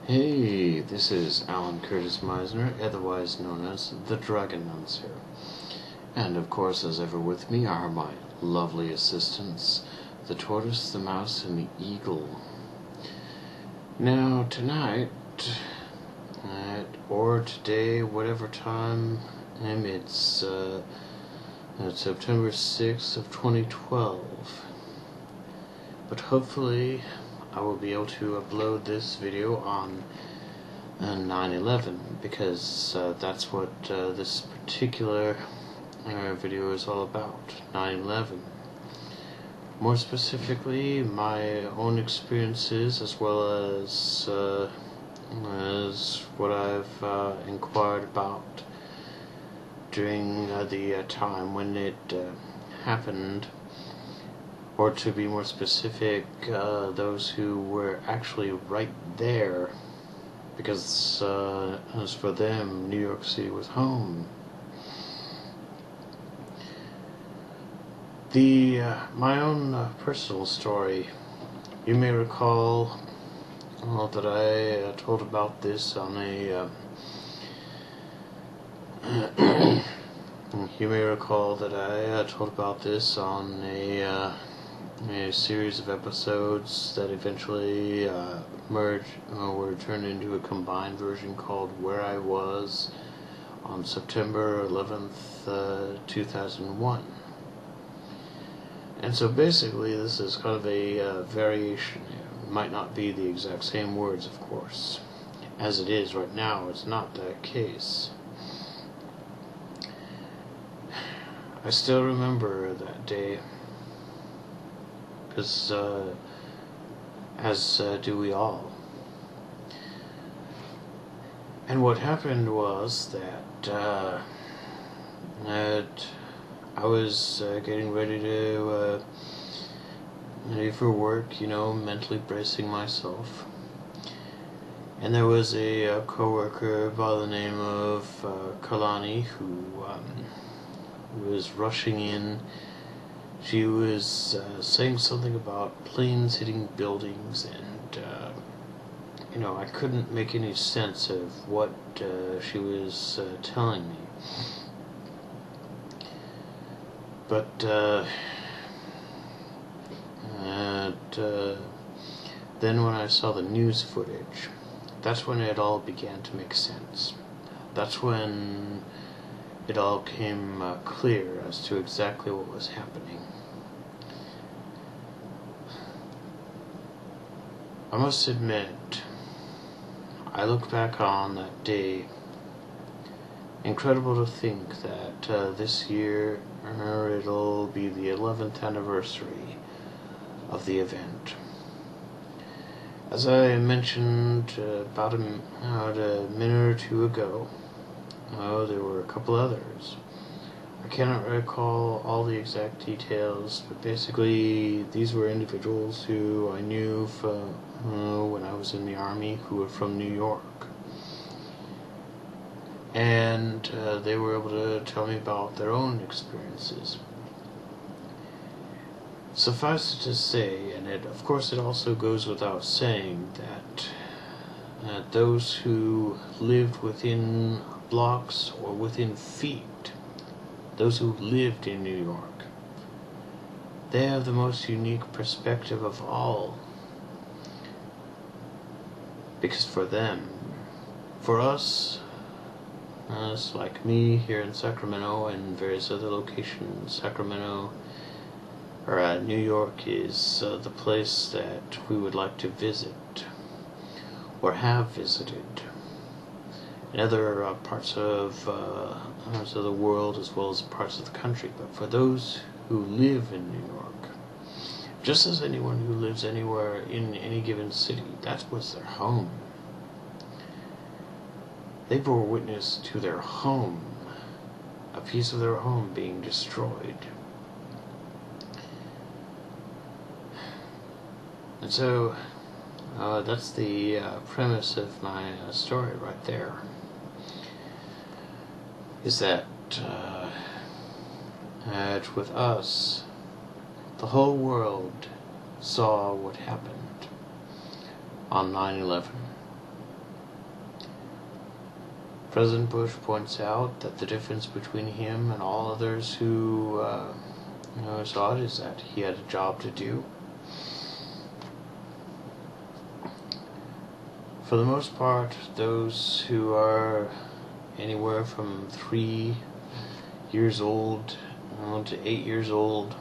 Hey, this is Alan Curtis Meisner, otherwise known as the Dragonmancer. And of course, as ever with me are my lovely assistants, the tortoise, the mouse, and the eagle. Now, tonight, or today, whatever time, it's September 6th of 2012. But hopefully, I will be able to upload this video on 9/11 because that's what this particular video is all about, 9/11. More specifically, my own experiences as well as what I've inquired about during the time when it happened. Or to be more specific, those who were actually right there, because as for them, New York City was home. My own personal story, you may recall that I told about this on a you may recall that I told about this on a series of episodes that eventually were turned into a combined version called Where I Was on September 11th, 2001. And so basically this is kind of a variation. It might not be the exact same words, of course. As it is right now, it's not that case. I still remember that day. As do we all. And what happened was that I was getting ready for work, mentally bracing myself. And there was a coworker by the name of Kalani who was rushing in. She was saying something about planes hitting buildings, and I couldn't make any sense of what she was telling me. But then when I saw the news footage, that's when it all began to make sense. That's when it all came clear as to exactly what was happening. I must admit, I look back on that day, incredible to think that this year it'll be the 11th anniversary of the event. As I mentioned about a minute or two ago, there were a couple others. I cannot recall all the exact details, but basically these were individuals who I knew from when I was in the Army, who were from New York. And they were able to tell me about their own experiences. Suffice it to say, and of course it also goes without saying, that those who lived within blocks or within feet, those who lived in New York, they have the most unique perspective of all. Because for them, for us like me here in Sacramento and various other locations, Sacramento or New York is the place that we would like to visit or have visited. In other parts of the world as well as parts of the country. But for those who live in New York, just as anyone who lives anywhere in any given city, that was their home. They bore witness to their home, a piece of their home being destroyed. And so that's the premise of my story right there. Is that with us, the whole world saw what happened on 9/11. President Bush points out that the difference between him and all others who saw it is that he had a job to do. For the most part, those who are anywhere from 3 years old to 8 years old,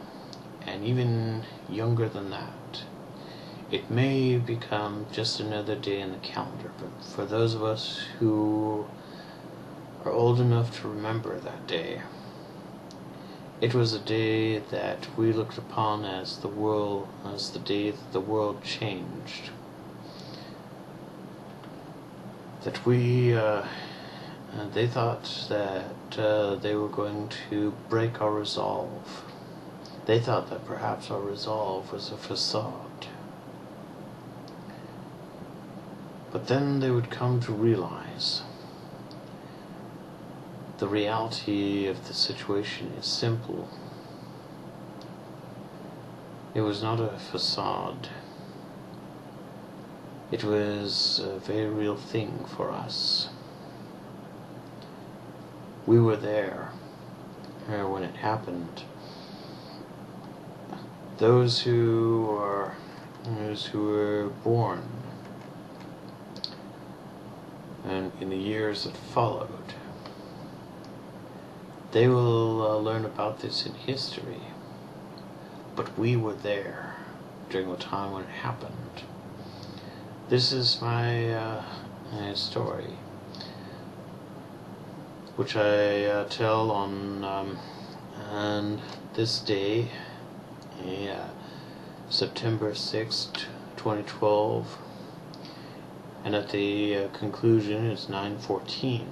and even younger than that, it may become just another day in the calendar, but for those of us who are old enough to remember that day, it was a day that we looked upon as the day that the world changed. That they thought that they were going to break our resolve. They thought that perhaps our resolve was a facade. But then they would come to realize the reality of the situation is simple. It was not a facade. It was a very real thing for us. We were there when it happened. Those who were born and in the years that followed, they will learn about this in history. But we were there during the time when it happened. This is my story, which I tell on this day, September 6th, 2012, and at the conclusion it's 9:14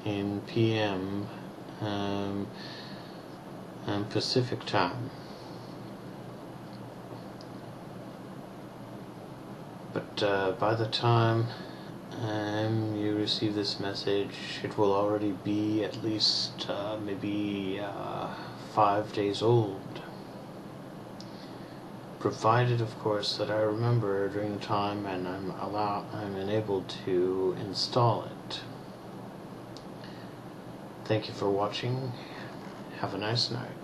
in PM Pacific time. But by the time you receive this message, it will already be at least maybe 5 days old. Provided, of course, that I remember during the time and I'm enabled to install it. Thank you for watching. Have a nice night.